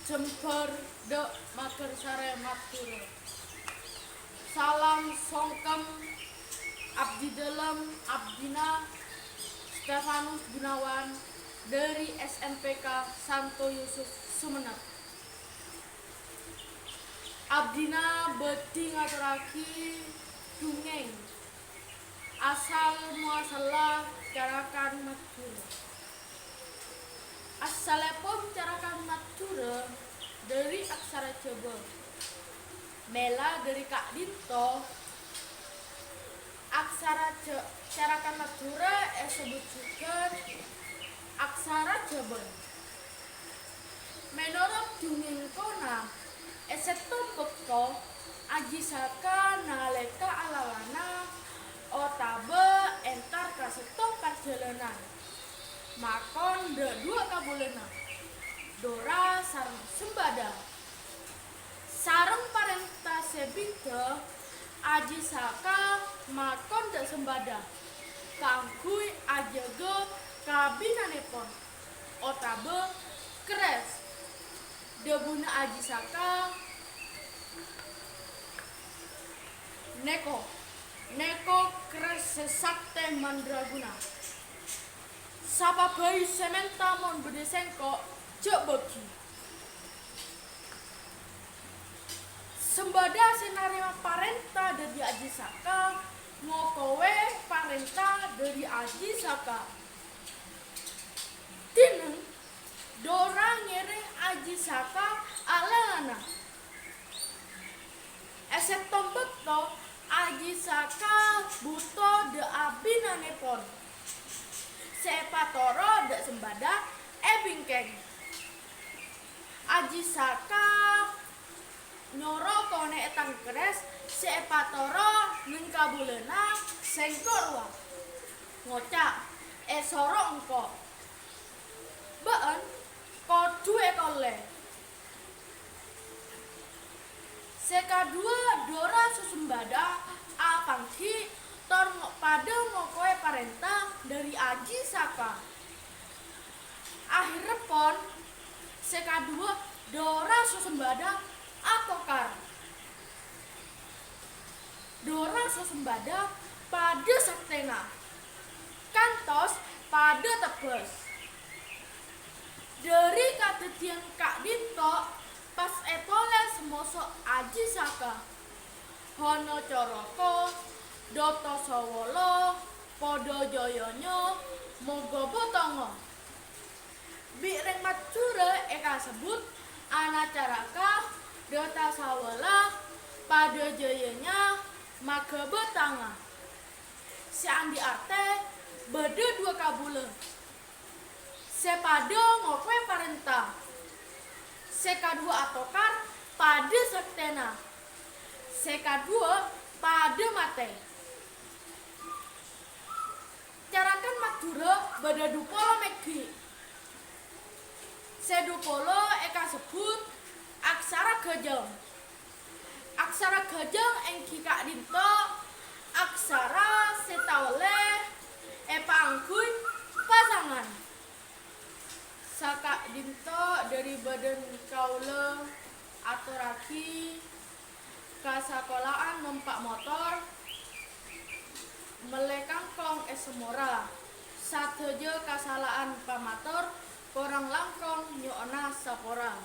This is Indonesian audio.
Jemper de matur sare matur. Salam songkem abdi dalam abdina Stefanus Gunawan dari SMPK Santo Yusuf Sumenep. Abdina beti ngaturaki dungeng asal muasalah carakan matur. Asalepun carakan matur dari aksara Jawa. Mela dari Kak Dinto aksara carakan matur disebut juga aksara Jawa. Menurut dungeng kona eseto bekto aji saka naleka alawana otabe entar kaseto perjalanan makon dua kabulena dora sareng sembada sareng parenta sebinte aji saka makon de sembada kangkui ajege kabinanepon otabe keres debuna aji saka neko keres sesakte mandraguna sapa bayi sementa mon bedesengko jek bagi sembada senarima parenta dari aji saka ngokowe parenta dari aji saka tineng dora ngere aji saka alana esek tombek to aji saka buto de abinanepon sepatoro de sembada bingkeng aji saka nyoro kone etang keres sepatoro ngkabulena sengkorwa ngocak esoro engko been kodu ekole seka dua dora susembada apangki tor pada ngokoe parenta dari aji saka akhir pon seka dua dora susembada akokar dora susembada pada saktena kantos pada tebes dari kadetian Kak Dinto pas etole semoso aji saka hono coroko doto sawolo podo joyonyo mogo botongo bireng mature eka sebut anacaraka dota sawola pada joyonya maga botanga si andi arte bede dua kabule sepado ngokwe parenta seka dua atokar pada saktena seka dua pada mate carakan madura bada dupolo megi sedupolo eka sebut aksara gajeng engki Kak Dinto aksara setawale epa angkuy pasangan Kak Dinto dari badan kaula aturaki kasakolaan numpak motor melekangkong esemora sateje kasalaan pamator korang langkong nyona sapora